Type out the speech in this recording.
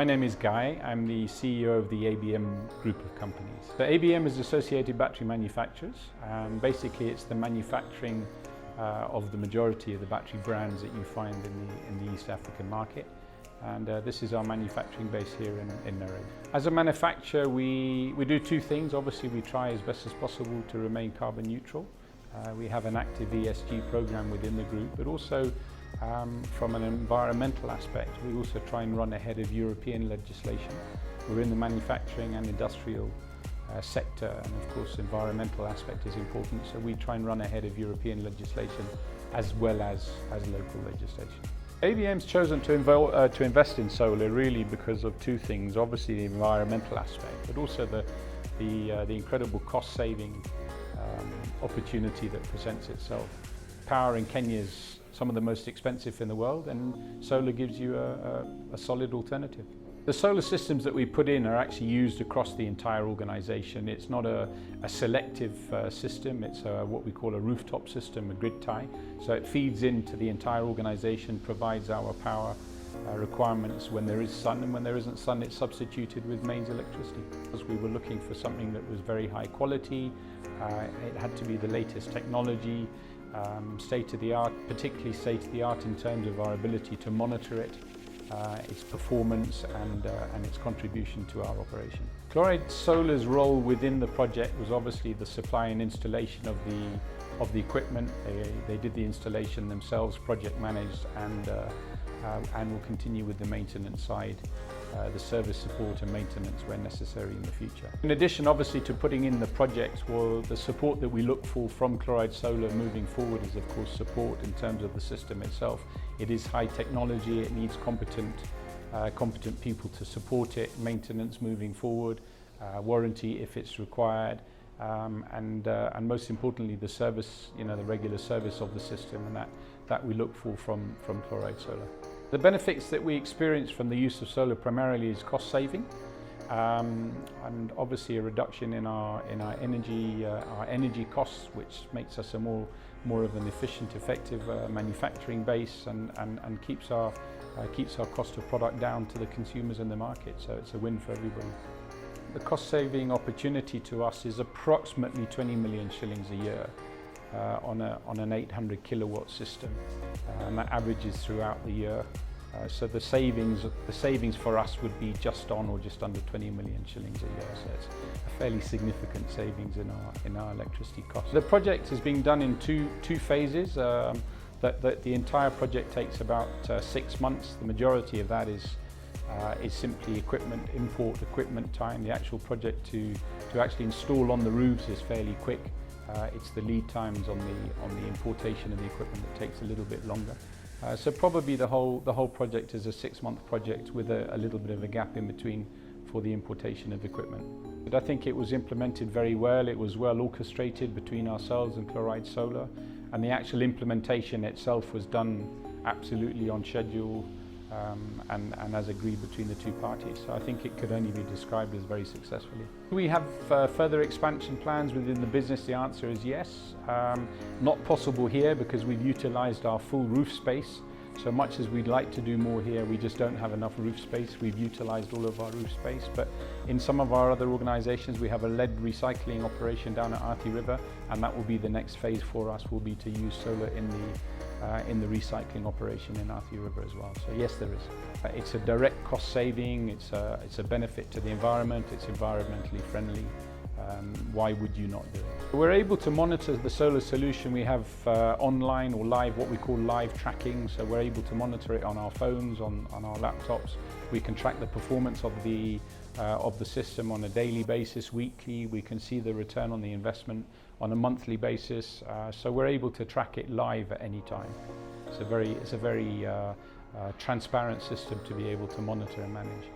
My name is Guy. I'm the CEO of the ABM group of companies. The ABM is Associated Battery Manufacturers. Basically, it's the manufacturing of the majority of the battery brands that you find in the East African market. And this is our manufacturing base here in Nairobi. As a manufacturer, we do two things. Obviously, we try as best as possible to remain carbon neutral. We have an active ESG program within the group, but also from an environmental aspect, we also try and run ahead of European legislation. We're in the manufacturing and industrial sector, and of course environmental aspect is important, so we try and run ahead of European legislation as well as local legislation. ABM's chosen to invest in solar really because of two things: obviously the environmental aspect, but also the incredible cost-saving opportunity that presents itself. Power in Kenya is some of the most expensive in the world, and solar gives you a solid alternative. The solar systems that we put in are actually used across the entire organization. It's not a selective system, it's what we call a rooftop system, a grid tie. So it feeds into the entire organization, provides our power requirements when there is sun, and when there isn't sun, it's substituted with mains electricity. Because we were looking for something that was very high quality, it had to be the latest technology, state-of-the-art, particularly state-of-the-art in terms of our ability to monitor it, its performance and its contribution to our operation. Chloride Solar's role within the project was obviously the supply and installation of the equipment. They did the installation themselves, project managed, and will continue with the maintenance side, the service support and maintenance where necessary in the future. In addition, obviously, to putting in the projects, well, the support that we look for from Chloride Solar moving forward is of course support in terms of the system itself. It is high technology, it needs competent people to support it, maintenance moving forward, warranty if it's required, and most importantly the service, the regular service of the system, and that we look for from Chloride Solar. The benefits that we experience from the use of solar primarily is cost saving, and obviously a reduction in our energy costs, which makes us a more of an efficient, effective manufacturing base, and keeps our cost of product down to the consumers in the market. So it's a win for everybody. The cost saving opportunity to us is approximately 20 million shillings a year on an 800 kilowatt system, and that averages throughout the year. So the savings for us would be just on or just under 20 million shillings a year. So it's a fairly significant savings in our electricity costs. The project is being done in two phases. The entire project takes about 6 months. The majority of that is simply import equipment time. The actual project to actually install on the roofs is fairly quick. It's the lead times on the importation of the equipment that takes a little bit longer. So probably the whole project is a 6-month project with a little bit of a gap in between for the importation of equipment. But I think it was implemented very well. It was well orchestrated between ourselves and Chloride Solar, and the actual implementation itself was done absolutely on schedule and as agreed between the two parties. So I think it could only be described as very successfully. We have further expansion plans within the business. The answer is yes. Not possible here because we've utilised our full roof space. So much as we'd like to do more here, we just don't have enough roof space. We've utilised all of our roof space, but in some of our other organisations we have a lead recycling operation down at Athi River, and that will be the next phase for us, will be to use solar in the recycling operation in Athi River as well. So yes, there is. It's a direct cost saving, it's a benefit to the environment, it's environmentally friendly. Why would you not do it? We're able to monitor the solar solution. We have online or live, what we call live tracking. So we're able to monitor it on our phones, on our laptops. We can track the performance of the system on a daily basis, weekly. We can see the return on the investment on a monthly basis. So we're able to track it live at any time. It's a very transparent system to be able to monitor and manage.